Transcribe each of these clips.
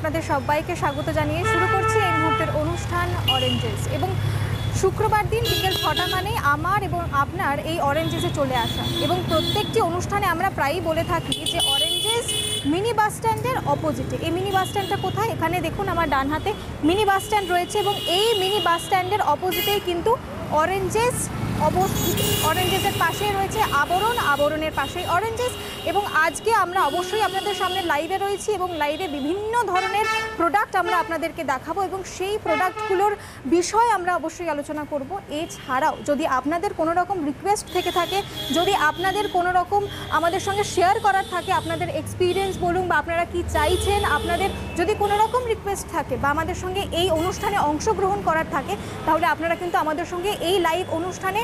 আপনাদের সবাইকে স্বাগত জানিয়ে শুরু করছি এই মুহূর্তের অনুষ্ঠান অরেঞ্জেস। এবং শুক্রবার দিন বিকেল 6টা মানেই আমার এবং আপনার এই অরেঞ্জেসে চলে আসা। এবং প্রত্যেকটি অনুষ্ঠানে আমরা প্রায়ই বলে থাকি যে অরেঞ্জেস মিনি বাস স্ট্যান্ডের অপোজিটে। এই মিনি বাস স্ট্যান্ডটা কোথায়? এখানে দেখুন আমার ডান হাতে মিনি বাস স্ট্যান্ড রয়েছে এবং এই মিনি বাস স্ট্যান্ডের অপোজিটেই কিন্তু অরেঞ্জেস অবস্থিত। অরেঞ্জেসের পাশেই রয়েছে আবরণ, আবরণের পাশেই অরেঞ্জেস। এবং আজকে আমরা অবশ্যই আপনাদের সামনে লাইভে রয়েছি এবং লাইভে বিভিন্ন ধরনের প্রোডাক্ট আমরা আপনাদেরকে দেখাবো এবং সেই প্রোডাক্টগুলোর বিষয়ে আমরা অবশ্যই আলোচনা করব। এছাড়াও যদি আপনাদের কোনো রকম রিকোয়েস্ট থেকে থাকে, যদি আপনাদের কোনো রকম আমাদের সঙ্গে শেয়ার করার থাকে, আপনাদের এক্সপিরিয়েন্স বলুন বা আপনারা কি চাইছেন, আপনাদের যদি কোনো রকম রিকোয়েস্ট থাকে বা আমাদের সঙ্গে এই অনুষ্ঠানে অংশগ্রহণ করার থাকে, তাহলে আপনারা কিন্তু আমাদের সঙ্গে এই লাইভ অনুষ্ঠানে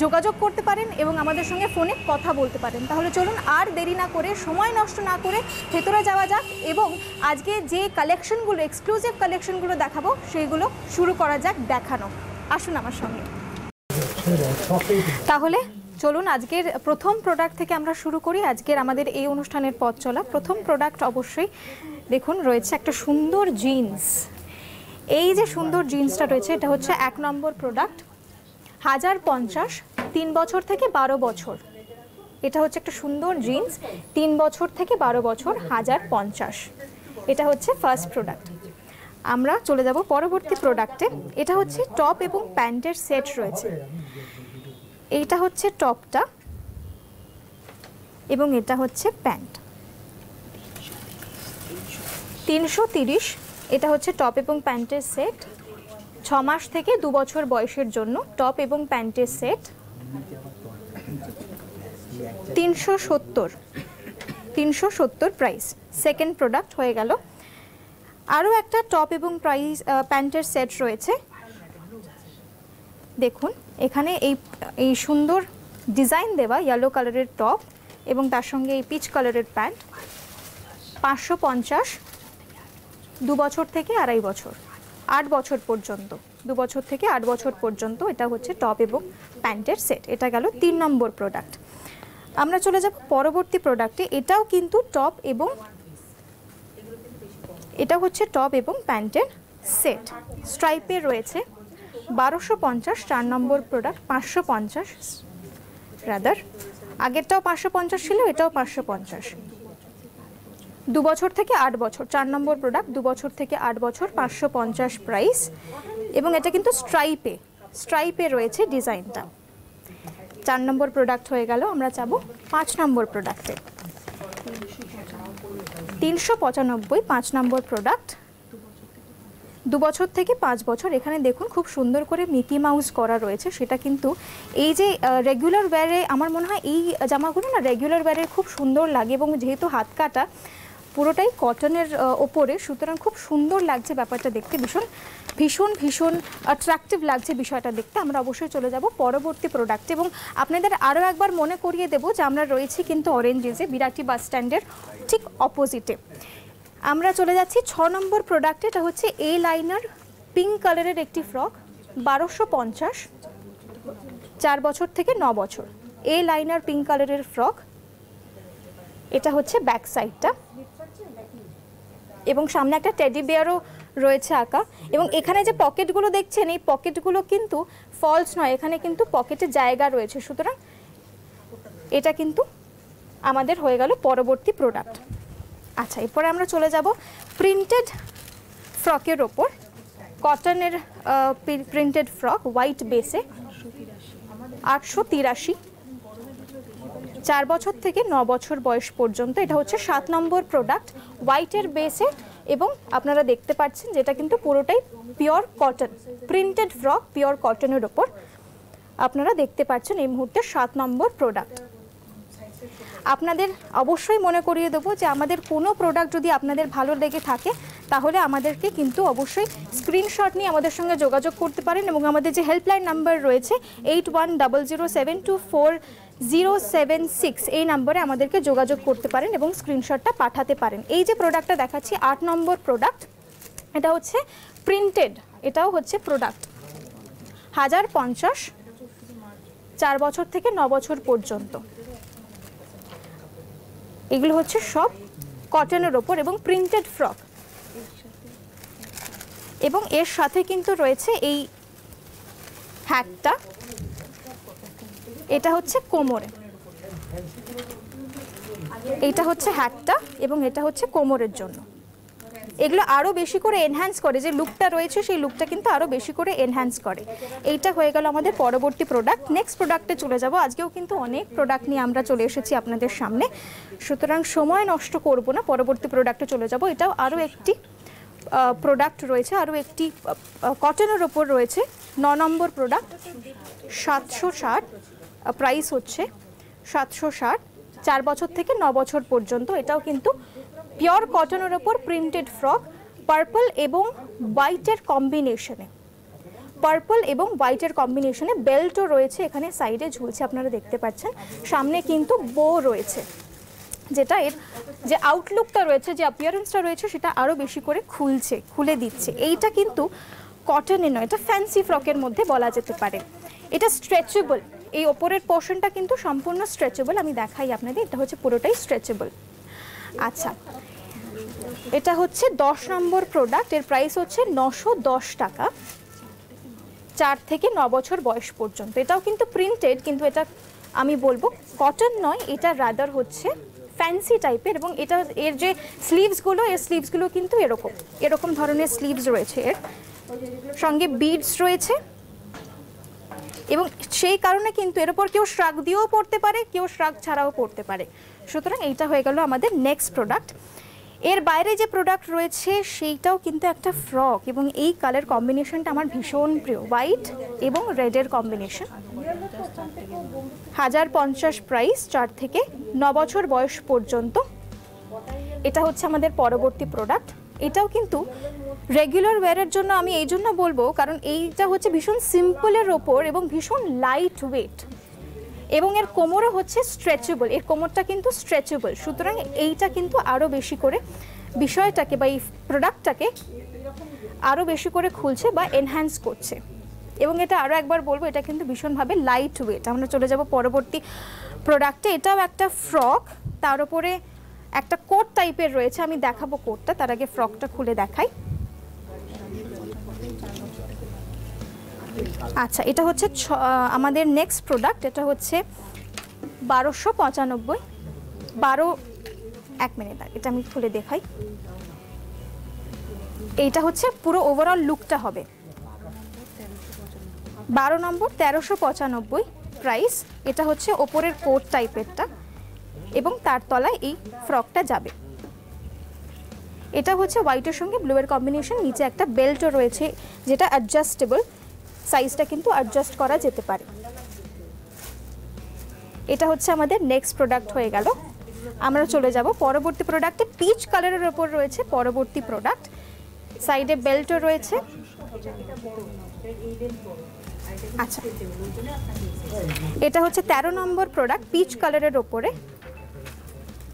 যোগাযোগ করতে পারেন এবং আমাদের সঙ্গে ফোনে কথা বলতে পারেন। তাহলে চলুন আর দেরি না করে, সময় নষ্ট না করে ভেতরে যাওয়া যাক এবং আজকে যে কালেকশনগুলো, এক্সক্লুসিভ কালেকশনগুলো দেখাবো সেইগুলো শুরু করা যাক দেখানো। আসুন আমার সঙ্গে। তাহলে চলুন আজকের প্রথম প্রোডাক্ট থেকে আমরা শুরু করি। আজকের আমাদের এই অনুষ্ঠানের পথ চলা প্রথম প্রোডাক্ট অবশ্যই দেখুন রয়েছে একটা সুন্দর জিন্স। এই যে সুন্দর জিন্সটা রয়েছে এটা হচ্ছে 1 নম্বর প্রোডাক্ট, 1050, 3 বছর থেকে 12 বছর। এটা হচ্ছে একটা সুন্দর জিন্স, 3 বছর থেকে 12 বছর, 1050। এটা হচ্ছে ফার্স্ট প্রোডাক্ট। আমরা চলে যাব পরবর্তী প্রোডাক্টে। এটা হচ্ছে টপ এবং প্যান্টের সেট রয়েছে। এইটা হচ্ছে টপটা এবং এটা হচ্ছে প্যান্ট, 330। এটা হচ্ছে টপ এবং প্যান্টের সেট, 6 মাস থেকে 2 বছর বয়সের জন্য টপ এবং প্যান্টের সেট, 370 প্রাইস। সেকেন্ড প্রোডাক্ট হয়ে গেল। আরও একটা টপ এবং প্যান্টের সেট রয়েছে। দেখুন এখানে এই সুন্দর ডিজাইন দেওয়া ইয়েলো কালারের টপ এবং তার সঙ্গে এই পিচ কালারের প্যান্ট, 550, 2 বছর থেকে 2.5 বছর, 8 বছর পর্যন্ত, 2 বছর থেকে 8 বছর পর্যন্ত। এটা হচ্ছে টপ এবং প্যান্টের সেট। এটা গেল 3 নম্বর প্রোডাক্ট। আমরা চলে যাব পরবর্তী প্রোডাক্টে। এটাও কিন্তু টপ এবং এটা হচ্ছে টপ এবং প্যান্টের সেট, স্ট্রাইপের রয়েছে, 1250, 4 নম্বর প্রোডাক্ট, 550 রাদার। আগেরটাও 550 ছিল, এটাও 550। 2 বছর থেকে 8 বছর, 4 নম্বর প্রোডাক্ট, 2 বছর থেকে 8 বছর, 550 প্রাইস। এবং এটা কিন্তু স্ট্রাইপে রয়েছে ডিজাইনটা। 4 নম্বর প্রোডাক্ট হয়ে গেল। আমরা যাব 5 নম্বর প্রোডাক্টে। 395, 5 নম্বর প্রোডাক্ট, 2 বছর থেকে 5 বছর। এখানে দেখুন খুব সুন্দর করে মিকি মাউস করা রয়েছে। সেটা কিন্তু এই যে রেগুলার ওয়্যারে, আমার মনে হয় এই জামাগুলো না রেগুলার ওয়্যারে খুব সুন্দর লাগে এবং যেহেতু হাত কাটা পুরোটাই কটনের ওপরে, সুতরাং খুব সুন্দর লাগছে ব্যাপারটা দেখতে, ভীষণ ভীষণ ভীষণ অ্যাট্রাকটিভ লাগছে বিষয়টা দেখতে। আমরা অবশ্যই চলে যাব পরবর্তী প্রোডাক্টে এবং আপনাদের আরও একবার মনে করিয়ে দেবো যে আমরা রয়েছি কিন্তু অরেঞ্জেসে, বিরাটি বাস স্ট্যান্ডের ঠিক অপোজিটে। আমরা চলে যাচ্ছি 6 নম্বর প্রোডাক্টে। এটা হচ্ছে এ লাইনার পিঙ্ক কালারের একটি ফ্রক, 1250, 4 বছর থেকে 9 বছর। এ লাইনার পিঙ্ক কালারের ফ্রক। এটা হচ্ছে ব্যাক সাইডটা এবং সামনে একটা টেডি বিয়ারও রয়েছে আঁকা। এবং এখানে যে পকেটগুলো দেখছেন, এই পকেটগুলো কিন্তু ফলস নয়, এখানে কিন্তু পকেটে জায়গা রয়েছে। সুতরাং এটা কিন্তু আমাদের হয়ে গেল পরবর্তী প্রোডাক্ট। আচ্ছা, এরপরে আমরা চলে যাব প্রিন্টেড ফ্রকের ওপর। কটনের প্রিন্টেড ফ্রক, হোয়াইট বেসে, 883, 4 বছর থেকে 9 বছর বয়স পর্যন্ত। এটা হচ্ছে 7 নম্বর প্রোডাক্ট, হোয়াইটের বেসে এবং আপনারা দেখতে পাচ্ছেন যেটা কিন্তু পুরোটাই pure cotton, printed frock pure কটনের ওপর। আপনারা দেখতে পাচ্ছেন এই মুহূর্তে 7 নম্বর প্রোডাক্ট। আপনাদের অবশ্যই মনে করিয়ে দেবো যে আমাদের কোনো প্রোডাক্ট যদি আপনাদের ভালো লেগে থাকে তাহলে আমাদেরকে কিন্তু অবশ্যই স্ক্রিনশট নিয়ে আমাদের সঙ্গে যোগাযোগ করতে পারেন এবং আমাদের যে হেল্পলাইন নাম্বার রয়েছে 8100724076, এই নাম্বারে আমাদেরকে যোগাযোগ করতে পারেন এবং স্ক্রিনশটটা পাঠাতে পারেন। এই যে প্রোডাক্টটা দেখাচ্ছি 8 নম্বর প্রোডাক্ট, এটা হচ্ছে প্রিন্টেড, এটাও হচ্ছে প্রোডাক্ট, 1050, 4 বছর থেকে 9 বছর পর্যন্ত। এগুলো হচ্ছে সব কটনের ওপর এবং প্রিন্টেড ফ্রক। এবং এর সাথে কিন্তু রয়েছে এই হ্যাটটা, এটা হচ্ছে কোমরে, এটা হচ্ছে হ্যাটটা এবং এটা হচ্ছে কোমরের জন্য। এগুলো আরও বেশি করে এনহ্যান্স করে, যে লুকটা রয়েছে সেই লুকটা কিন্তু আরও বেশি করে এনহ্যান্স করে। এইটা হয়ে গেল আমাদের পরবর্তী প্রোডাক্ট। নেক্সট প্রোডাক্টে চলে যাব। আজকেও কিন্তু অনেক প্রোডাক্ট নিয়ে আমরা চলে এসেছি আপনাদের সামনে, সুতরাং সময় নষ্ট করব না, পরবর্তী প্রোডাক্টে চলে যাব। এটাও আরও একটি প্রোডাক্ট রয়েছে, আরও একটি কটনের ওপর রয়েছে, 9 নম্বর প্রোডাক্ট, 760, প্রাইস হচ্ছে 760, 4 বছর থেকে 9 বছর পর্যন্ত। এটাও কিন্তু পিওর কটনের ওপর প্রিন্টেড ফ্রক, পার্পল এবং হোয়াইটের কম্বিনেশনে, পার্পল এবং হোয়াইটের কম্বিনেশনে। বেল্টও রয়েছে এখানে, সাইডে ঝুলছে আপনারা দেখতে পাচ্ছেন, সামনে কিন্তু বো রয়েছে, যেটা এর যে আউটলুকটা রয়েছে, যে অ্যাপিয়ারেন্সটা রয়েছে সেটা আরও বেশি করে খুলে দিচ্ছে। এইটা কিন্তু কটনে নয়, এটা ফ্যান্সি ফ্রকের মধ্যে বলা যেতে পারে। এটা স্ট্রেচেবল, এই ওপরের পোর্শনটা কিন্তু সম্পূর্ণ স্ট্রেচেবল। আমি দেখাই আপনাদের, এটা হচ্ছে পুরোটাই স্ট্রেচেবল। আচ্ছা, এটা হচ্ছে 10 নম্বর প্রোডাক্ট, এর প্রাইস হচ্ছে 910 টাকা, 4 থেকে 9 বছর বয়স পর্যন্ত। এটাও কিন্তু প্রিন্টেড, কিন্তু এটা আমি বলবো কটন নয়, এটা রাদার হচ্ছে ফ্যান্সি টাইপের। এবং এটা এর যে স্লিভসগুলো, এর স্লিভসগুলো কিন্তু এরকম ধরনের স্লিভস রয়েছে, এর সঙ্গে বিডস রয়েছে, এবং সেই কারণে কিন্তু এর উপর কেউ শ্রাগ দিয়েও পরতে পারে, কেউ শ্রাগ ছাড়াও পরতে পারে। সুতরাং এইটা হয়ে গেল আমাদের নেক্সট প্রোডাক্ট। এর বাইরে যে প্রোডাক্ট রয়েছে সেইটাও কিন্তু একটা ফ্রক, এবং এই কালার কম্বিনেশনটা আমার ভীষণ প্রিয়, হোয়াইট এবং রেডের কম্বিনেশন। 1050 প্রাইস, 4 থেকে 9 বছর বয়স পর্যন্ত। এটা হচ্ছে আমাদের পরবর্তী প্রোডাক্ট। এটাও কিন্তু রেগুলার ওয়্যারের জন্য আমি এই জন্য বলবো, কারণ এইটা হচ্ছে ভীষণ সিম্পলের ওপর এবং ভীষণ লাইট ওয়েট, এবং এর কোমরও হচ্ছে স্ট্রেচেবল, এর কোমরটা কিন্তু স্ট্রেচেবল। সুতরাং এইটা কিন্তু আরও বেশি করে বিষয়টাকে বা এই প্রোডাক্টটাকে আরও বেশি করে খুলছে বা এনহ্যান্স করছে। এবং এটা আরও একবার বলবো, এটা কিন্তু ভীষণভাবে লাইট ওয়েট। আমরা চলে যাব পরবর্তী প্রোডাক্টে। এটাও একটা ফ্রক, তার উপরে একটা কোট টাইপের রয়েছে, আমি দেখাবো কোটটা, তার আগে ফ্রকটা খুলে দেখাই। আচ্ছা, এটা হচ্ছে আমাদের নেক্সট প্রোডাক্ট, এটা হচ্ছে 1295, 1 মিনিট, এটা আমি খুলে দেখাই। এইটা হচ্ছে পুরো ওভারঅল লুকটা হবে। 12 নম্বর, 1395 প্রাইস। এটা হচ্ছে ওপরের কোট টাইপেরটা, এবং তার তলায় এই ফ্রকটা যাবে। এটা হচ্ছে হোয়াইটের সঙ্গে ব্লুয়ের কম্বিনেশন, নিচে একটা বেল্টও রয়েছে যেটা অ্যাডজাস্টেবল, সাইজটা কিন্তু অ্যাডজাস্ট করা যেতে পারে। এটা হচ্ছে আমাদের নেক্সট প্রোডাক্ট হয়ে গেল। আমরা চলে যাব পরবর্তী প্রোডাক্টে। পিচ কালারের ওপর রয়েছে পরবর্তী প্রোডাক্ট, সাইডে বেল্টও রয়েছে। আচ্ছা, এটা হচ্ছে 13 নম্বর প্রোডাক্ট, পিচ কালারের ওপরে,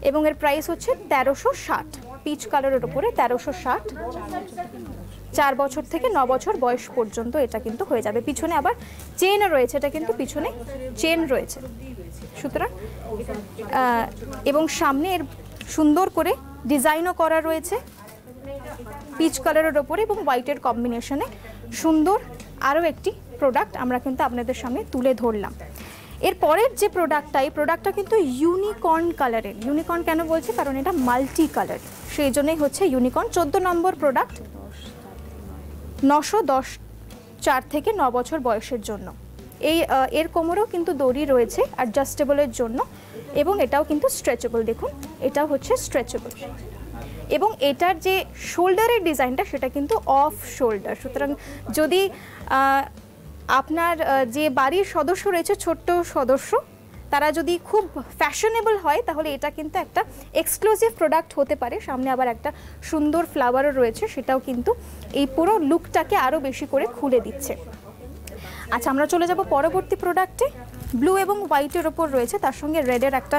এবং এর প্রাইস হচ্ছে 1360। পিচ কালারের ওপরে 1360, 4 বছর থেকে 9 বছর বয়স পর্যন্ত এটা কিন্তু হয়ে যাবে। পিছনে আবার চেন রয়েছে, এটা কিন্তু পিছনে চেন রয়েছে, সুতরাং এবং সামনে এর সুন্দর করে ডিজাইনও করা রয়েছে পিচ কালারের ওপরে এবং হোয়াইটের কম্বিনেশনে। সুন্দর আরও একটি প্রোডাক্ট আমরা কিন্তু আপনাদের সামনে তুলে ধরলাম। এরপরের যে প্রোডাক্টটা, এই প্রোডাক্টটা কিন্তু ইউনিকর্ন কালারের। ইউনিকর্ন কেন বলছি, কারণ এটা মাল্টি কালার, সেই জন্যই হচ্ছে ইউনিকর্ন। 14 নম্বর প্রোডাক্ট, 910, 4 থেকে 9 বছর বয়সের জন্য। এর কোমরেও কিন্তু দড়ি রয়েছে অ্যাডজাস্টেবলের জন্য, এবং এটাও কিন্তু স্ট্রেচেবল। দেখুন, এটাও হচ্ছে স্ট্রেচেবল, এবং এটার যে শোল্ডারের ডিজাইনটা সেটা কিন্তু অফ শোল্ডার। সুতরাং যদি আপনার যে বাড়ির সদস্য রয়েছে, ছোট্ট সদস্য, তারা যদি খুব ফ্যাশনেবল হয়, তাহলে এটা কিন্তু একটা এক্সক্লুসিভ প্রোডাক্ট হতে পারে। সামনে আবার একটা সুন্দর ফ্লাওয়ারও রয়েছে, সেটাও কিন্তু এই পুরো লুকটাকে আরও বেশি করে খুলে দিচ্ছে। আচ্ছা, আমরা চলে যাব পরবর্তী প্রোডাক্টে। ব্লু এবং হোয়াইটের ওপর রয়েছে, তার সঙ্গে রেডের একটা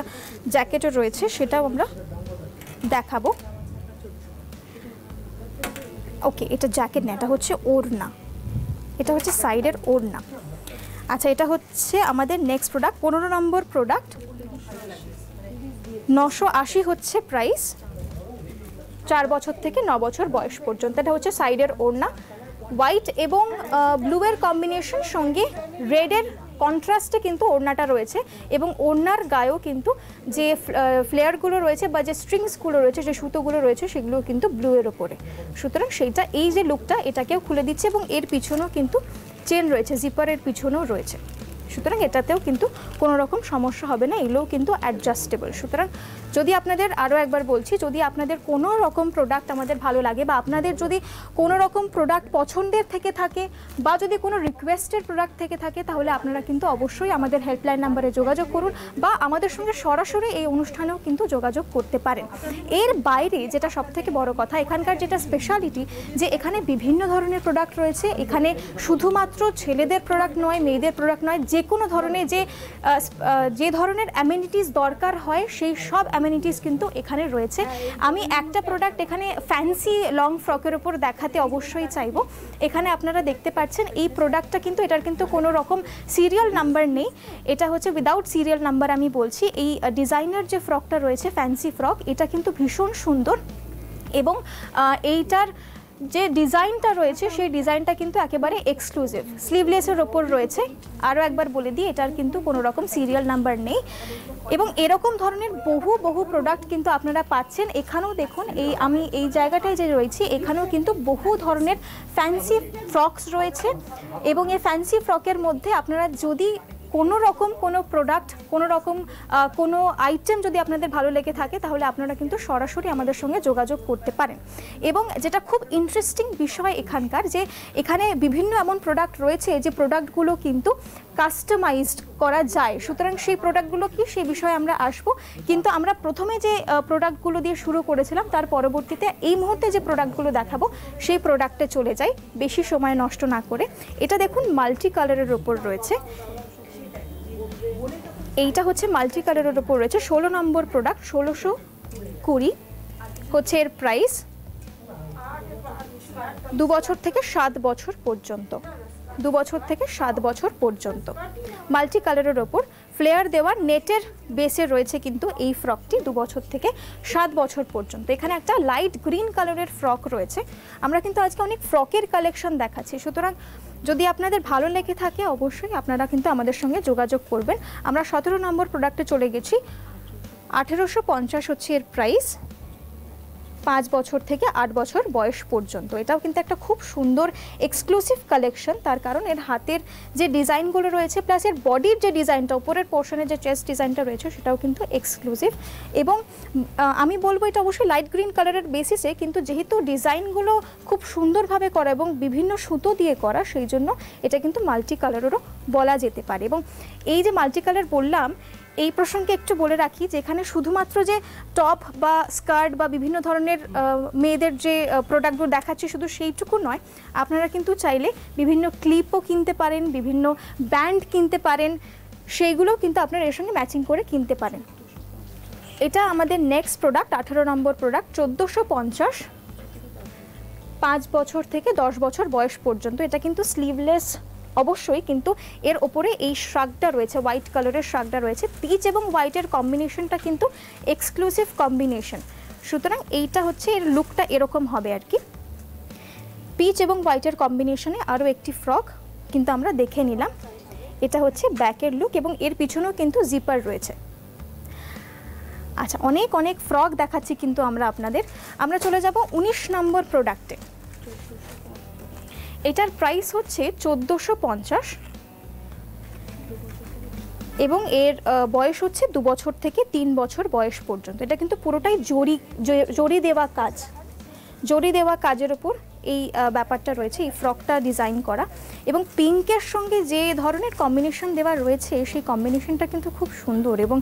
জ্যাকেটও রয়েছে, সেটাও আমরা দেখাবো। ওকে, এটা জ্যাকেট না, এটা হচ্ছে ওড়না, এটা হচ্ছে সাইডের ওড়না। আচ্ছা, এটা হচ্ছে আমাদের নেক্সট প্রোডাক্ট, 15 নম্বর প্রোডাক্ট, 980 হচ্ছে প্রাইস, 4 বছর থেকে 9 বছর বয়স পর্যন্ত। এটা হচ্ছে সাইডের ওড়না, হোয়াইট এবং ব্লুয়ের কম্বিনেশন সঙ্গে রেডের কন্ট্রাস্টে কিন্তু ওড়নাটা রয়েছে এবং ওড়নার গায়েও কিন্তু যে ফ্লেয়ারগুলো রয়েছে বা যে স্ট্রিংসগুলো রয়েছে, যে সুতোগুলো রয়েছে, সেগুলো কিন্তু ব্লুয়ের ওপরে। সুতরাং সেইটা, এই যে লুকটা, এটাকেও খুলে দিচ্ছে এবং এর পিছনেও কিন্তু চেন রয়েছে, জিপারের পিছনেও রয়েছে। সুতরাং এটাতেও কিন্তু কোনো রকম সমস্যা হবে না, এগুলোও কিন্তু অ্যাডজাস্টেবল। সুতরাং যদি আপনাদের, আরও একবার বলছি, যদি আপনাদের কোনো রকম প্রোডাক্ট আমাদের ভালো লাগে বা আপনাদের যদি কোনো রকম প্রোডাক্ট পছন্দের থেকে থাকে বা যদি কোনো রিকোয়েস্টের প্রোডাক্ট থেকে থাকে, তাহলে আপনারা কিন্তু অবশ্যই আমাদের হেল্পলাইন নাম্বারে যোগাযোগ করুন বা আমাদের সঙ্গে সরাসরি এই অনুষ্ঠানেও কিন্তু যোগাযোগ করতে পারেন। এর বাইরে যেটা সবথেকে বড় কথা, এখানকার যেটা স্পেশালিটি, যে এখানে বিভিন্ন ধরনের প্রোডাক্ট রয়েছে। এখানে শুধুমাত্র ছেলেদের প্রোডাক্ট নয়, মেয়েদের প্রোডাক্ট নয়, যে কোনো ধরনের যে ধরনের অ্যামেনিটিস দরকার হয় সেই সব অ্যামেনিটিস কিন্তু এখানে রয়েছে। আমি একটা প্রোডাক্ট এখানে ফ্যান্সি লং ফ্রকের ওপর দেখাতে অবশ্যই চাইবো। এখানে আপনারা দেখতে পাচ্ছেন এই প্রোডাক্টটা কিন্তু, এটার কিন্তু কোনো রকম সিরিয়াল নাম্বার নেই, এটা হচ্ছে উইদাউট সিরিয়াল নাম্বার। আমি বলছি এই ডিজাইনার যে ফ্রকটা রয়েছে, ফ্যান্সি ফ্রক, এটা কিন্তু ভীষণ সুন্দর এবং এইটার যে ডিজাইনটা রয়েছে সেই ডিজাইনটা কিন্তু একেবারে এক্সক্লুসিভ, স্লিভলেসের ওপর রয়েছে। আরও একবার বলে দিই, এটার কিন্তু কোনো রকম সিরিয়াল নাম্বার নেই এবং এরকম ধরনের বহু প্রোডাক্ট কিন্তু আপনারা পাচ্ছেন। এখানেও দেখুন, আমি এই জায়গাটায় যে রয়েছি, এখানেও কিন্তু বহু ধরনের ফ্যান্সি ফ্রকস রয়েছে এবং এই ফ্যান্সি ফ্রকের মধ্যে আপনারা যদি কোনো রকম কোনো প্রোডাক্ট, কোনো রকম কোনো আইটেম যদি আপনাদের ভালো লেগে থাকে, তাহলে আপনারা কিন্তু সরাসরি আমাদের সঙ্গে যোগাযোগ করতে পারেন। এবং যেটা খুব ইন্টারেস্টিং বিষয় এখানকার, যে এখানে বিভিন্ন এমন প্রোডাক্ট রয়েছে যে প্রোডাক্টগুলো কিন্তু কাস্টমাইজড করা যায়। সুতরাং সেই প্রোডাক্টগুলো কি, সেই বিষয়ে আমরা আসবো, কিন্তু আমরা প্রথমে যে প্রোডাক্টগুলো দিয়ে শুরু করেছিলাম, তার পরবর্তীতে এই মুহূর্তে যে প্রোডাক্টগুলো দেখাবো সেই প্রোডাক্টে চলে যাই বেশি সময় নষ্ট না করে। এটা দেখুন, মাল্টি কালারের ওপর রয়েছে, এইটা হচ্ছে মাল্টি কালারের ওপর রয়েছে, 16 নম্বর প্রোডাক্ট, 1620 হচ্ছে এর প্রাইস। 2 বছর থেকে 7 বছর পর্যন্ত, 2 বছর থেকে 7 বছর পর্যন্ত মাল্টি কালারের ওপর ফ্লেয়ার দেওয়া নেটের বেসে রয়েছে কিন্তু এই ফ্রকটি 2 বছর থেকে 7 বছর পর্যন্ত। এখানে একটা লাইট গ্রিন কালারের ফ্রক রয়েছে। আমরা কিন্তু আজকে অনেক ফ্রকের কালেকশন দেখাচ্ছি, সুতরাং যদি আপনাদের ভালো লেগে থাকে অবশ্যই আপনারা কিন্তু আমাদের সঙ্গে যোগাযোগ করবেন। আমরা 17 নম্বর প্রোডাক্টে চলে গেছি, 1850 হচ্ছে এর প্রাইস, 5 বছর থেকে 8 বছর বয়স পর্যন্ত। এটাও কিন্তু একটা খুব সুন্দর এক্সক্লুসিভ কালেকশন, তার কারণ এর হাতের যে ডিজাইনগুলো রয়েছে প্লাস এর বডির যে ডিজাইনটা, উপরের পোর্শনে যে চেস্ট ডিজাইনটা রয়েছে সেটাও কিন্তু এক্সক্লুসিভ। এবং আমি বলবো এটা অবশ্যই লাইট গ্রিন কালারের বেসিসে, কিন্তু যেহেতু ডিজাইনগুলো খুব সুন্দরভাবে করা এবং বিভিন্ন সুতো দিয়ে করা, সেই জন্য এটা কিন্তু মাল্টি কালারেরও বলা যেতে পারে। এবং এই যে মাল্টি কালার বললাম, এই প্রসঙ্গে একটু বলে রাখি যে এখানে শুধুমাত্র যে টপ বা স্কার্ট বা বিভিন্ন ধরনের মেয়েদের যে প্রোডাক্টগুলো দেখাচ্ছি শুধু সেইটুকু নয়, আপনারা কিন্তু চাইলে বিভিন্ন ক্লিপও কিনতে পারেন, বিভিন্ন ব্যান্ড কিনতে পারেন, সেইগুলোও কিন্তু আপনারা এর সঙ্গে ম্যাচিং করে কিনতে পারেন। এটা আমাদের নেক্সট প্রোডাক্ট, 18 নম্বর প্রোডাক্ট, 1450, 5 বছর থেকে 10 বছর বয়স পর্যন্ত। এটা কিন্তু স্লিভলেস অবশ্যই, কিন্তু এর ওপরে এই শ্রাগটা রয়েছে, হোয়াইট কালারের শ্রাগটা রয়েছে। পিচ এবং হোয়াইটের কম্বিনেশনটা কিন্তু এক্সক্লুসিভ কম্বিনেশন, সুতরাং এইটা হচ্ছে এর লুকটা এরকম হবে আর কি। পিচ এবং হোয়াইটের কম্বিনেশনে আরও একটি ফ্রক কিন্তু আমরা দেখে নিলাম। এটা হচ্ছে ব্যাকের লুক এবং এর পিছনেও কিন্তু জিপার রয়েছে। আচ্ছা, অনেক ফ্রক দেখাচ্ছি কিন্তু আমরা চলে যাব 19 নম্বর প্রোডাক্টে। এটার প্রাইস হচ্ছে 1450 এবং এর বয়স হচ্ছে 2 বছর থেকে 3 বছর বয়স পর্যন্ত। এটা কিন্তু পুরোটাই জরি দেওয়া কাজের ওপর এই ব্যাপারটা রয়েছে, এই ফ্রকটা ডিজাইন করা এবং পিঙ্কের সঙ্গে যে ধরনের কম্বিনেশন দেওয়া রয়েছে সেই কম্বিনেশনটা কিন্তু খুব সুন্দর। এবং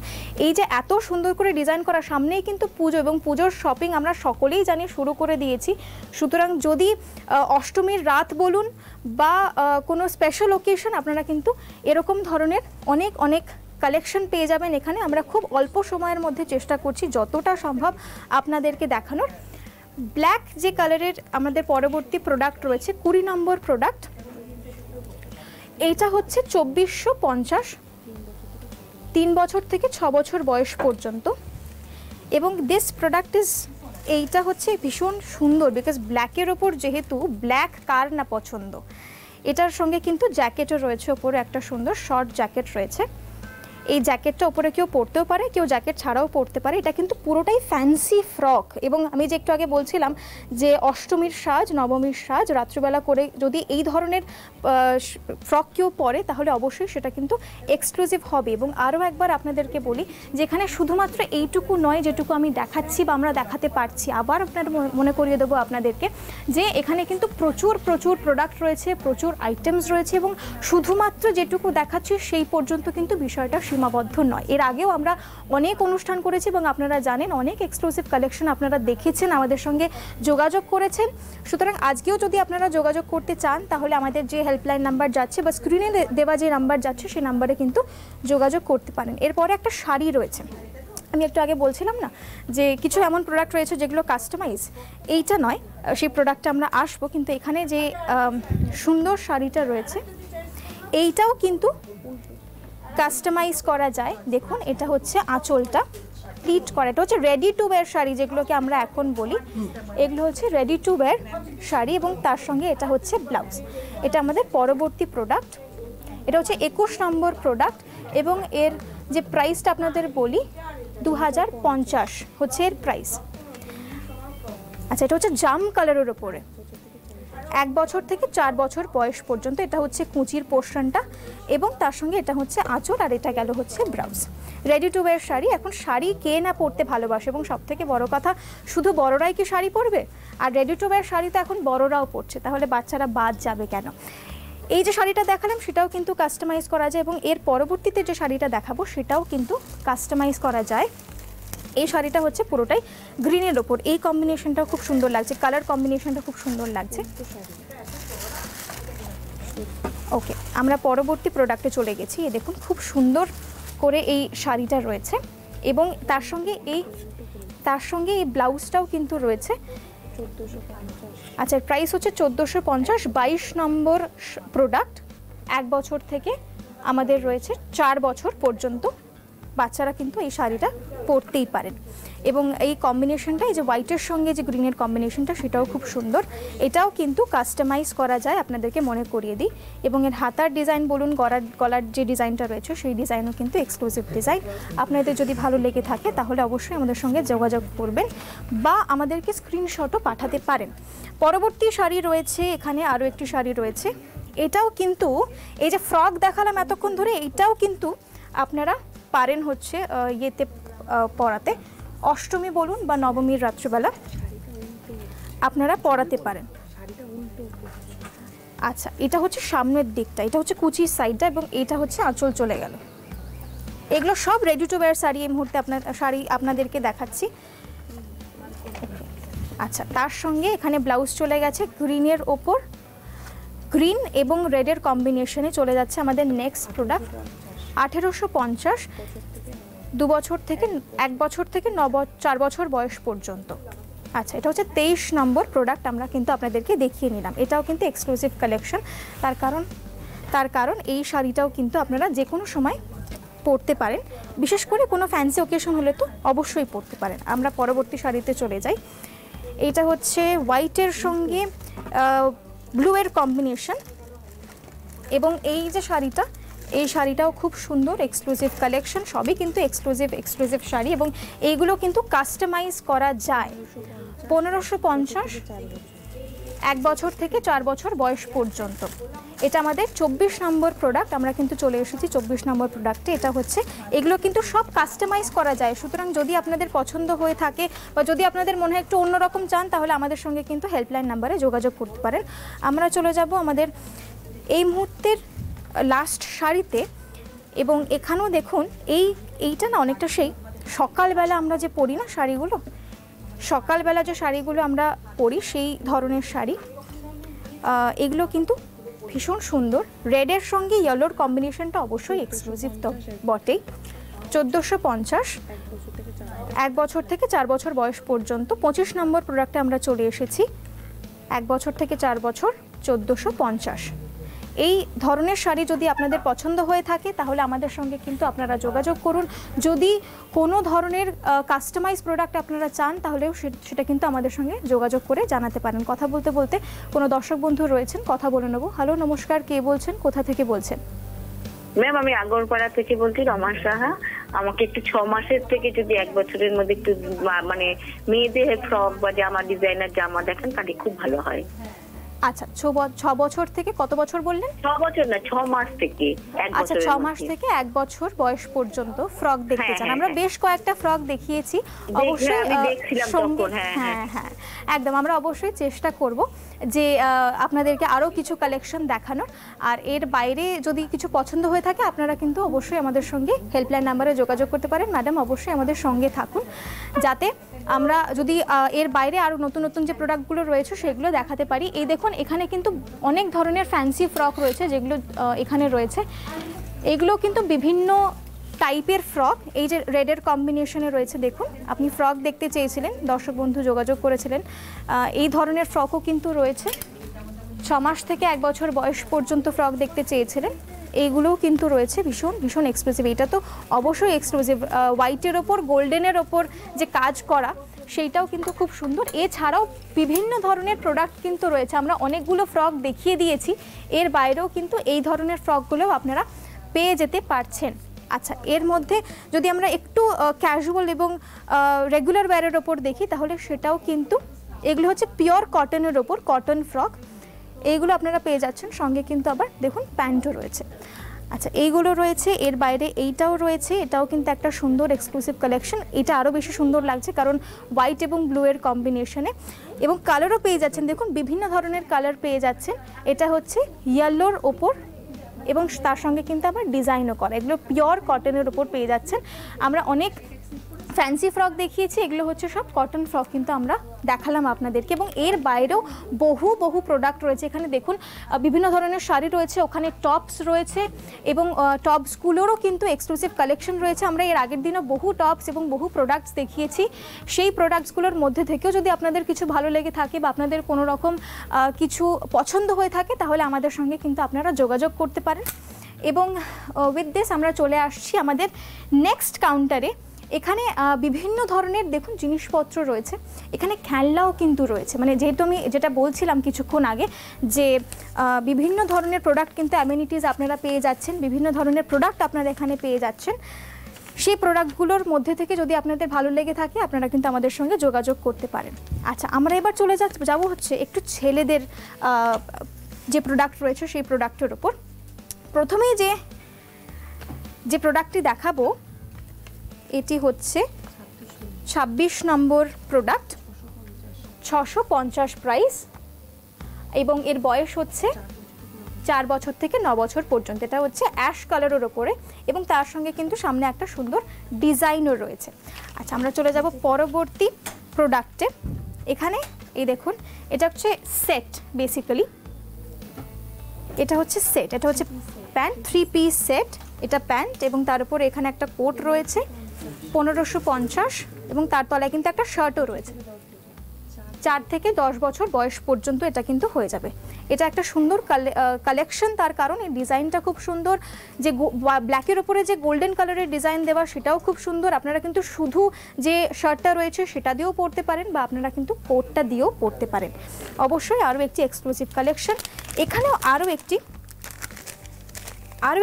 এই যে এত সুন্দর করে ডিজাইন করা, সামনেই কিন্তু পুজো এবং পুজোর শপিং আমরা সকলেই জানি শুরু করে দিয়েছি। সুতরাং যদি অষ্টমীর রাত বলুন বা কোনো স্পেশাল ওকেশন, আপনারা কিন্তু এরকম ধরনের অনেক কালেকশন পেয়ে যাবেন এখানে। আমরা খুব অল্প সময়ের মধ্যে চেষ্টা করছি যতটা সম্ভব আপনাদেরকে দেখানোর। ব্ল্যাক যে কালারের আমাদের পরবর্তী প্রোডাক্ট রয়েছে, 20 নম্বর প্রোডাক্ট, এইটা হচ্ছে 2450, 3 বছর থেকে 6 বছর বয়স পর্যন্ত। এবং দিস প্রোডাক্ট ইজ এইটা হচ্ছে ভীষণ সুন্দর, বিকজ ব্ল্যাকের ওপর, যেহেতু ব্ল্যাক কার না পছন্দ। এটার সঙ্গে কিন্তু জ্যাকেটও রয়েছে, ওপরে একটা সুন্দর শর্ট জ্যাকেট রয়েছে। এই জ্যাকেটটা ওপরে কেউ পরতেও পারে, কেউ জ্যাকেট ছাড়াও পরতে পারে। এটা কিন্তু পুরোটাই ফ্যান্সি ফ্রক, এবং আমি যে একটু আগে বলছিলাম যে অষ্টমীর সাজ, নবমীর সাজ রাত্রিবেলা করে যদি এই ধরনের ফ্রক কেউ পরে তাহলে অবশ্যই সেটা কিন্তু এক্সক্লুসিভ হবে। এবং আরও একবার আপনাদেরকে বলি, যেখানে শুধুমাত্র এইটুকু নয় যেটুকু আমি দেখাচ্ছি বা আমরা দেখাতে পারছি, আবার আপনার মনে করিয়ে দেবো আপনাদেরকে যে এখানে কিন্তু প্রচুর প্রচুর প্রোডাক্ট রয়েছে, প্রচুর আইটেমস রয়েছে, এবং শুধুমাত্র যেটুকু দেখাচ্ছি সেই পর্যন্ত কিন্তু বিষয়টা সীমাবদ্ধ নয়। এর আগেও আমরা অনেক অনুষ্ঠান করেছি এবং আপনারা জানেন অনেক এক্সক্লুসিভ কালেকশন আপনারা দেখেছেন, আমাদের সঙ্গে যোগাযোগ করেছেন। সুতরাং আজকেও যদি আপনারা যোগাযোগ করতে চান তাহলে আমাদের যে হেল্পলাইন নাম্বার যাচ্ছে বা স্ক্রিনে দেওয়া যে নাম্বার যাচ্ছে সেই নাম্বারে কিন্তু যোগাযোগ করতে পারেন। এরপরে একটা শাড়ি রয়েছে, আমি একটু আগে বলছিলাম না যে কিছু এমন প্রোডাক্ট রয়েছে যেগুলো কাস্টমাইজ, এইটা নয়, সেই প্রোডাক্টটা আমরা আসবো। কিন্তু এখানে যে সুন্দর শাড়িটা রয়েছে এইটাও কিন্তু কাস্টমাইজ করা যায়। দেখুন, এটা হচ্ছে আঁচলটা প্লিট করা, এটা হচ্ছে রেডি টু ওয়্যার শাড়ি যেগুলোকে আমরা এখন বলি, এগুলো হচ্ছে রেডি টু ওয়্যার শাড়ি, এবং তার সঙ্গে এটা হচ্ছে ব্লাউজ। এটা আমাদের পরবর্তী প্রোডাক্ট, এটা হচ্ছে 21 নম্বর প্রোডাক্ট, এবং এর যে প্রাইসটা আপনাদের বলি 2050 হচ্ছে এর প্রাইস। আচ্ছা, এটা হচ্ছে জাম কালারের ওপরে, 1 বছর থেকে 4 বছর বয়স পর্যন্ত। এটা হচ্ছে কুচির পোর্শনটা, এবং তার সঙ্গে এটা হচ্ছে আঁচল, আর এটা গেল হচ্ছে blouse. Ready to wire sari. এখন শাড়ি কে না পরতে ভালোবাসে, এবং সব থেকে বড় কথা, শুধু বড়রাই কি শাড়ি পরবে? আর রেডি টু ওয়্যার শাড়ি তো এখন বড়রাও পরছে, তাহলে বাচ্চারা বাদ যাবে কেন? এই যে শাড়িটা দেখালাম সেটাও কিন্তু কাস্টমাইজ করা যায়, এবং এর পরবর্তীতে যে শাড়িটা দেখাবো সেটাও কিন্তু কাস্টমাইজ করা যায়। এই শাড়িটা হচ্ছে পুরোটাই গ্রিনের ওপর, এই কম্বিনেশনটাও খুব সুন্দর লাগছে, কালার কম্বিনেশনটা খুব সুন্দর লাগছে। ওকে, আমরা পরবর্তী প্রোডাক্টে চলে গেছি। এই দেখুন, খুব সুন্দর করে এই শাড়িটা রয়েছে, এবং তার সঙ্গে এই ব্লাউজটাও কিন্তু রয়েছে। আচ্ছা, প্রাইস হচ্ছে 1450, 22 নম্বর প্রোডাক্ট। 1 বছর থেকে আমাদের রয়েছে 4 বছর পর্যন্ত বাচ্চারা কিন্তু এই শাড়িটা পরতেই পারেন। এবং এই কম্বিনেশনটা, এই যে হোয়াইটের সঙ্গে যে গ্রিনের কম্বিনেশনটা, সেটাও খুব সুন্দর। এটাও কিন্তু কাস্টমাইজ করা যায়, আপনাদেরকে মনে করিয়ে দিই। এবং এর হাতার ডিজাইন বলুন, গলার যে ডিজাইনটা রয়েছে সেই ডিজাইনও কিন্তু এক্সক্লুসিভ ডিজাইন। আপনাদের যদি ভালো লেগে থাকে তাহলে অবশ্যই আমাদের সঙ্গে যোগাযোগ করবেন বা আমাদেরকে স্ক্রিনশটও পাঠাতে পারেন। পরবর্তী শাড়ি রয়েছে, এখানে আরও একটি শাড়ি রয়েছে। এটাও কিন্তু, এই যে ফ্রক দেখালাম এতক্ষণ ধরে, এইটাও কিন্তু আপনারা পারেন হচ্ছে ইয়েতে পরাতে, অষ্টমী বলুন বা নবমীর রাত্রিবেলা আপনারা পরাতে পারেন। আচ্ছা, এটা হচ্ছে সামনের দিকটা, এটা হচ্ছে কুচির সাইডটা, এবং এটা হচ্ছে আঁচল চলে গেল। এগুলো সব রেডি টু ওয়্যার শাড়ি এই মুহূর্তে আপনাদেরকে দেখাচ্ছি। আচ্ছা, তার সঙ্গে এখানে ব্লাউজ চলে গেছে গ্রিনের ওপর, গ্রিন এবং রেডের কম্বিনেশনে চলে যাচ্ছে আমাদের নেক্সট প্রোডাক্ট। 1850, 2 বছর থেকে 1 বছর থেকে 4 বছর বয়স পর্যন্ত। আচ্ছা, এটা হচ্ছে 23 নম্বর প্রোডাক্ট, আমরা কিন্তু আপনাদেরকে দেখিয়ে নিলাম। এটাও কিন্তু এক্সক্লুসিভ কালেকশন, তার কারণ এই শাড়িটাও কিন্তু আপনারা যে কোনো সময় পরতে পারেন, বিশেষ করে কোনো ফ্যান্সি ওকেশন হলে তো অবশ্যই পরতে পারেন। আমরা পরবর্তী শাড়িতে চলে যাই। এইটা হচ্ছে হোয়াইটের সঙ্গে ব্লুয়ের কম্বিনেশন, এবং এই যে শাড়িটা, এই শাড়িটাও খুব সুন্দর, এক্সক্লুসিভ কালেকশন। সবই কিন্তু এক্সক্লুসিভ শাড়ি, এবং এইগুলো কিন্তু কাস্টমাইজ করা যায়। 1550, 1 বছর থেকে 4 বছর বয়স পর্যন্ত। এটা আমাদের 24 নম্বর প্রোডাক্ট, আমরা কিন্তু চলে এসেছি 24 নম্বর প্রোডাক্টে। এটা হচ্ছে, এগুলো কিন্তু সব কাস্টমাইজ করা যায়। সুতরাং যদি আপনাদের পছন্দ হয়ে থাকে বা যদি আপনাদের মনে হয় একটু অন্যরকম চান, তাহলে আমাদের সঙ্গে কিন্তু হেল্পলাইন নাম্বারে যোগাযোগ করতে পারেন। আমরা চলে যাব আমাদের এই মুহূর্তের লাস্ট শাড়িতে, এবং এখানেও দেখুন এইটা না অনেকটা সেই সকালবেলা আমরা যে পরি না শাড়িগুলো, সকালবেলা যে শাড়িগুলো আমরা পরি সেই ধরনের শাড়ি। এগুলো কিন্তু ভীষণ সুন্দর, রেডের সঙ্গে ইয়েলোর কম্বিনেশনটা অবশ্যই এক্সক্লুসিভ তো বটেই। 1450, 1 বছর থেকে 4 বছর বয়স পর্যন্ত। 25 নম্বর প্রোডাক্টে আমরা চলে এসেছি। 1 বছর থেকে 4 বছর, 1450। এই ধরনের শাড়ি যদি আপনাদের পছন্দ হয়ে থাকে তাহলে আমাদের সঙ্গে কিন্তু আপনারা যোগাযোগ করুন। যদি কোনো ধরনের কাস্টমাইজ প্রোডাক্ট আপনারা চান তাহলেও সেটা কিন্তু আমাদের সঙ্গে যোগাযোগ করে জানাতে পারেন। কথা বলতে বলতে কোনো দর্শক বন্ধু রয়েছেন, কথা বলে নেব। হ্যালো, নমস্কার, কে বলছেন, কোথা থেকে বলছেন? ম্যাম আমি আগরপাড়া থেকে বলছি, রমা সাহা। আমাকে একটু 6 মাসের থেকে যদি 1 বছরের মধ্যে একটু মানে মেয়েদের ফ্রক বা জামা, ডিজাইনার জামা দেখান তাহলে খুব ভালো হয়। আচ্ছা, 6 বছর থেকে কত বছর বললেন? 6 বছর না, 6 মাস থেকে 1 বছর। আচ্ছা, 6 মাস থেকে 1 বছর বয়স পর্যন্ত ফ্রক দেখতে চান? আমরা বেশ কয়েকটা ফ্রক দেখিয়েছি, অবশ্যই আমি দেখছিলাম তখন। হ্যাঁ, একদম। আমরা অবশ্যই চেষ্টা করব যে আপনাদেরকে আরও কিছু কালেকশন দেখানোর। আর এর বাইরে যদি কিছু পছন্দ হয়ে থাকে আপনারা কিন্তু অবশ্যই আমাদের সঙ্গে হেল্পলাইন নাম্বারে যোগাযোগ করতে পারেন। ম্যাডাম, অবশ্যই আমাদের সঙ্গে থাকুন যাতে আমরা যদি এর বাইরে আরও নতুন নতুন যে প্রোডাক্টগুলো রয়েছে সেগুলো দেখাতে পারি। এই দেখুন, এখানে কিন্তু অনেক ধরনের ফ্যান্সি ফ্রক রয়েছে যেগুলো এখানে রয়েছে। এগুলো কিন্তু বিভিন্ন টাইপের ফ্রক, এই যে রেডের কম্বিনেশনে রয়েছে। দেখুন, আপনি ফ্রক দেখতে চেয়েছিলেন, দর্শক বন্ধু যোগাযোগ করেছিলেন। এই ধরনের ফ্রকও কিন্তু রয়েছে। 6 মাস থেকে 1 বছর বয়স পর্যন্ত ফ্রক দেখতে চেয়েছিলেন, এইগুলোও কিন্তু রয়েছে। ভীষণ ভীষণ এক্সক্লুসিভ। এটা তো অবশ্যই এক্সক্লুসিভ। হোয়াইটের ওপর গোল্ডেনের ওপর যে কাজ করা সেইটাও কিন্তু খুব সুন্দর। এছাড়াও বিভিন্ন ধরনের প্রোডাক্ট কিন্তু রয়েছে। আমরা অনেকগুলো ফ্রক দেখিয়ে দিয়েছি, এর বাইরেও কিন্তু এই ধরনের ফ্রকগুলোও আপনারা পেয়ে যেতে পারছেন। আচ্ছা, এর মধ্যে যদি আমরা একটু ক্যাজুয়াল এবং রেগুলার ওয়্যারের ওপর দেখি তাহলে সেটাও কিন্তু, এগুলো হচ্ছে পিওর কটনের ওপর, কটন ফ্রক। এইগুলো আপনারা পেয়ে যাচ্ছেন, সঙ্গে কিন্তু আবার দেখুন প্যান্টও রয়েছে। আচ্ছা, এইগুলো রয়েছে, এর বাইরে এইটাও রয়েছে। এটাও কিন্তু একটা সুন্দর এক্সক্লুসিভ কালেকশন। এটা আরও বেশি সুন্দর লাগছে কারণ হোয়াইট এবং ব্লু এর কম্বিনেশনে, এবং কালারও পেয়ে যাচ্ছেন। দেখুন, বিভিন্ন ধরনের কালার পেয়ে যাচ্ছেন। এটা হচ্ছে ইয়েলোর ওপর এবং তার সঙ্গে কিন্তু আবার ডিজাইনও করা। এগুলো পিওর কটনের ওপর পেয়ে যাচ্ছেন। আমরা অনেক ফ্যান্সি ফ্রক দেখিয়েছি, এগুলো হচ্ছে সব কটন ফ্রক কিন্তু আমরা দেখালাম আপনাদেরকে। এবং এর বাইরেও বহু প্রোডাক্ট রয়েছে। এখানে দেখুন, বিভিন্ন ধরনের শাড়ি রয়েছে, ওখানে টপস রয়েছে এবং টপসগুলোরও কিন্তু এক্সক্লুসিভ কালেকশন রয়েছে। আমরা এর আগের দিনও বহু টপস এবং বহু প্রোডাক্টস দেখিয়েছি। সেই প্রোডাক্টসগুলোর মধ্যে থেকেও যদি আপনাদের কিছু ভালো লেগে থাকে বা আপনাদের কোনো রকম কিছু পছন্দ হয়ে থাকে তাহলে আমাদের সঙ্গে কিন্তু আপনারা যোগাযোগ করতে পারেন। এবং উইথ দিস আমরা চলে আসছি আমাদের নেক্সট কাউন্টারে। এখানে বিভিন্ন ধরনের দেখুন জিনিসপত্র রয়েছে। এখানে খেলনাও কিন্তু রয়েছে, মানে যেহেতু আমি যেটা বলছিলাম কিছুক্ষণ আগে যে বিভিন্ন ধরনের প্রোডাক্ট কিন্তু অ্যামিনিটিস আপনারা পেয়ে যাচ্ছেন, বিভিন্ন ধরনের প্রোডাক্ট আপনারা এখানে পেয়ে যাচ্ছেন। সেই প্রোডাক্টগুলোর মধ্যে থেকে যদি আপনাদের ভালো লেগে থাকে আপনারা কিন্তু আমাদের সঙ্গে যোগাযোগ করতে পারেন। আচ্ছা, আমরা এবার চলে যাব হচ্ছে একটু ছেলেদের যে প্রোডাক্ট রয়েছে সেই প্রোডাক্টের ওপর। প্রথমেই যে প্রোডাক্টটি দেখাবো এটি হচ্ছে 26 নম্বর প্রোডাক্ট, 650 প্রাইস, এবং এর বয়স হচ্ছে 4 বছর থেকে 9 বছর পর্যন্ত। এটা হচ্ছে অ্যাশ কালারের ওপরে এবং তার সঙ্গে কিন্তু সামনে একটা সুন্দর ডিজাইনও রয়েছে। আচ্ছা, আমরা চলে যাব পরবর্তী প্রোডাক্টে। এখানে এই দেখুন, এটা হচ্ছে সেট। বেসিক্যালি এটা হচ্ছে সেট, এটা হচ্ছে প্যান্ট, 3 পিস সেট। এটা প্যান্ট এবং তার উপরে এখানে একটা কোট রয়েছে 1550, এবং তার তলায় কিন্তু একটা শার্টও রয়েছে। 4 থেকে 10 বছর বয়স পর্যন্ত এটা কিন্তু হয়ে যাবে। এটা একটা সুন্দর কালেকশন, তার কারণ এই ডিজাইনটা খুব সুন্দর। যে ব্ল্যাকের ওপরে যে গোল্ডেন কালারের ডিজাইন দেওয়া সেটাও খুব সুন্দর। আপনারা কিন্তু শুধু যে শার্টটা রয়েছে সেটা দিয়েও পরতে পারেন বা আপনারা কিন্তু কোটটা দিয়েও পরতে পারেন। অবশ্যই আরও একটি এক্সক্লুসিভ কালেকশন। এখানেও আরও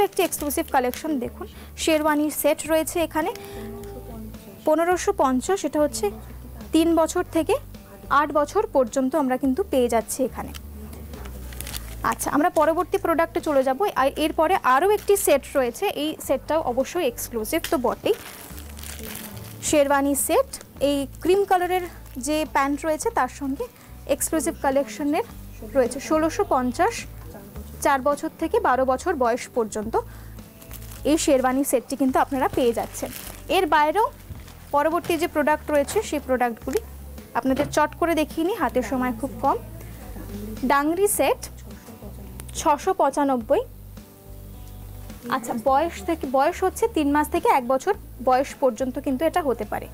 একটি এক্সক্লুসিভ কালেকশন দেখুন, শেরওয়ানি সেট রয়েছে এখানে 1550। এটা হচ্ছে 3 বছর থেকে 8 বছর পর্যন্ত আমরা কিন্তু পেয়ে যাচ্ছি এখানে। আচ্ছা, আমরা পরবর্তী প্রোডাক্টে চলে যাব। আর এরপরে আরও একটি সেট রয়েছে, এই সেটটাও অবশ্যই এক্সক্লুসিভ তো বটেই। শেরওয়ানি সেট, এই ক্রিম কালারের যে প্যান্ট রয়েছে তার সঙ্গে এক্সক্লুসিভ কালেকশনের রয়েছে 1650, 4 বছর থেকে 12 বছর বয়স পর্যন্ত এই শেরওয়ানি সেটটি কিন্তু আপনারা পেয়ে যাচ্ছেন। এর বাইরেও পরবর্তী যে প্রোডাক্ট রয়েছে সেই প্রোডাক্টগুলি আপনাদের চট করে দেখিয়ে নিই, হাতের সময় খুব কম। Dungaree set 695। আচ্ছা, বয়স হচ্ছে 3 মাস থেকে 1 বছর বয়স পর্যন্ত কিন্তু এটা হতে পারে।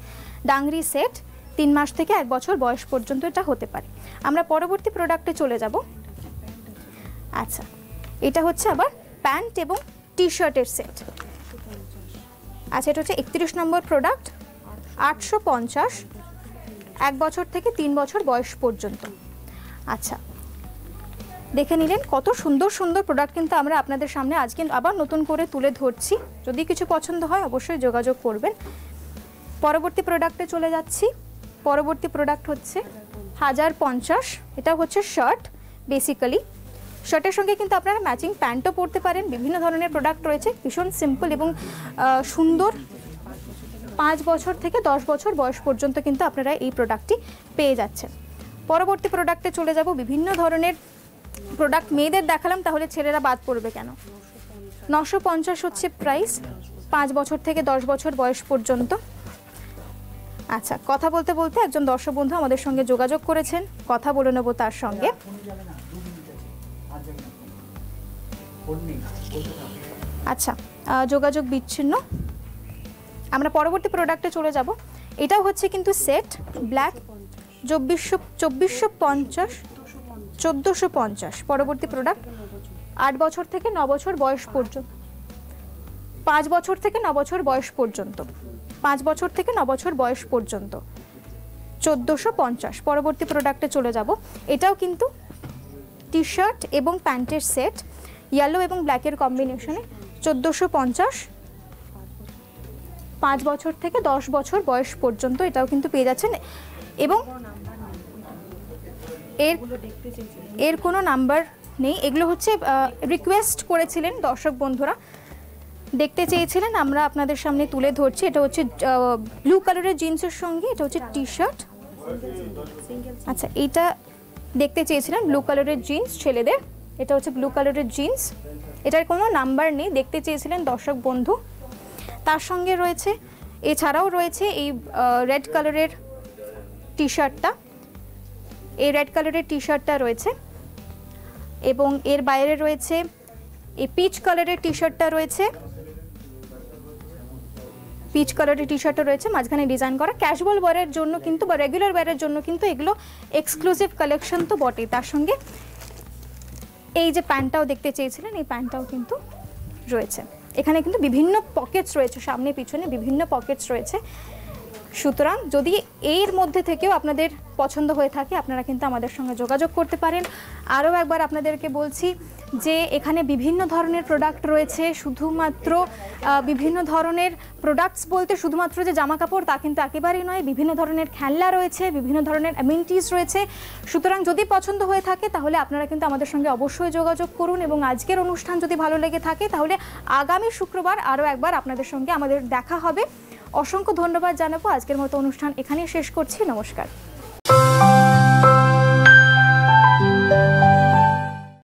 ডাংরি সেট 3 মাস থেকে 1 বছর বয়স পর্যন্ত এটা হতে পারে। আমরা পরবর্তী প্রোডাক্টে চলে যাব। আচ্ছা, এটা হচ্ছে আবার প্যান্ট এবং টি শার্টের সেট। আচ্ছা, এটা হচ্ছে 31 নম্বর প্রোডাক্ট, 850, 1 বছর থেকে 3 বছর বয়স পর্যন্ত। আচ্ছা, দেখে নিলেন কত সুন্দর সুন্দর প্রোডাক্ট কিন্তু আমরা আপনাদের সামনে আজকে আবার নতুন করে তুলে ধরছি। যদি কিছু পছন্দ হয় অবশ্যই যোগাযোগ করবেন। পরবর্তী প্রোডাক্টে চলে যাচ্ছি। পরবর্তী প্রোডাক্ট হচ্ছে 1050, এটা হচ্ছে শার্ট। বেসিক্যালি শার্টের সঙ্গে কিন্তু আপনারা ম্যাচিং প্যান্টও পরতে পারেন। বিভিন্ন ধরনের প্রোডাক্ট রয়েছে, ভীষণ সিম্পল এবং সুন্দর। 5 বছর থেকে 10 বছর বয়স পর্যন্ত কিন্তু আপনারা এই প্রোডাক্টটি পেয়ে যাচ্ছেন। পরবর্তী প্রোডাক্টে চলে যাব। বিভিন্ন ধরনের প্রোডাক্ট মেয়েদের দেখালাম, তাহলে ছেলেরা বাদ পড়বে কেন? 950 হচ্ছে প্রাইস, 5 বছর থেকে 10 বছর বয়স পর্যন্ত। আচ্ছা, কথা বলতে বলতে একজন দর্শক বন্ধু আমাদের সঙ্গে যোগাযোগ করেছেন, কথা বলে নেব তার সঙ্গে। আচ্ছা, যোগাযোগ বিচ্ছিন্ন। আমরা পরবর্তী প্রোডাক্টে চলে যাব। এটাও হচ্ছে কিন্তু সেট, ব্ল্যাক, 2450, 1450। পরবর্তী প্রোডাক্ট 8 বছর থেকে 9 বছর বয়স পর্যন্ত, 5 বছর থেকে 9 বছর বয়স পর্যন্ত, 5 বছর থেকে 9 বছর বয়স পর্যন্ত, 1450। পরবর্তী প্রোডাক্টে চলে যাব। এটাও কিন্তু টি শার্ট এবং প্যান্টের সেট, ইয়েলো এবং ব্ল্যাকের কম্বিনেশনে, 1450, 5 বছর থেকে 10 বছর বয়স পর্যন্ত এটাও কিন্তু পেয়ে যাচ্ছেন। এবং এর কোনো নাম্বার নেই, এগুলো হচ্ছে রিকোয়েস্ট করেছিলেন দর্শক বন্ধুরা, দেখতে চেয়েছিলেন, আমরা আপনাদের সামনে তুলে ধরছি। এটা হচ্ছে ব্লু কালারের জিন্সের সঙ্গে, এটা হচ্ছে টি শার্ট। আচ্ছা, এইটা দেখতে চেয়েছিলেন ব্লু কালারের জিন্স ছেলেদের, এটা হচ্ছে ব্লু কালারের জিন্স, এটার কোনো নাম্বার নেই, দেখতে চেয়েছিলেন দর্শক বন্ধু। তার সঙ্গে রয়েছে, এছাড়াও রয়েছে এই রেড কালারের টি শার্টটা, এই রেড কালারের টি শার্টটা রয়েছে, এবং এর বাইরে রয়েছে এই পিচ কালারের টি শার্টটা রয়েছে, পিচ কালারের টি শার্টটা রয়েছে, মাঝখানে ডিজাইন করা। ক্যাজুয়াল ওয়্যারের জন্য কিন্তু বা রেগুলার ওয়্যারের জন্য কিন্তু এগুলো এক্সক্লুসিভ কালেকশন তো বটেই, তার সঙ্গে এই যে প্যান্টটাও দেখতে চেয়েছিলেন, এই প্যান্টটাও কিন্তু রয়েছে। এখানে কিন্তু বিভিন্ন পকেটস রয়েছে, সামনে পিছনে বিভিন্ন পকেটস রয়েছে। সুতরাং যদি এর মধ্যে থেকেও আপনাদের পছন্দ হয়ে থাকে, আপনারা কিন্তু আমাদের সঙ্গে যোগাযোগ করতে পারেন। আরও একবার আপনাদেরকে বলছি যে এখানে বিভিন্ন ধরনের প্রোডাক্ট রয়েছে, শুধুমাত্র বিভিন্ন ধরনের প্রোডাক্টস বলতে শুধুমাত্র যে জামা কাপড় তা কিন্তু একেবারেই নয়, বিভিন্ন ধরনের খেলনা রয়েছে, বিভিন্ন ধরনের অ্যামেনিটিস রয়েছে। সুতরাং যদি পছন্দ হয়ে থাকে তাহলে আপনারা কিন্তু আমাদের সঙ্গে অবশ্যই যোগাযোগ করুন, এবং আজকের অনুষ্ঠান যদি ভালো লেগে থাকে তাহলে আগামী শুক্রবার আরও একবার আপনাদের সঙ্গে আমাদের দেখা হবে। অসংখ্য ধন্যবাদ জানাবো। আজকের মতো অনুষ্ঠান এখানেই শেষ করছি। নমস্কার।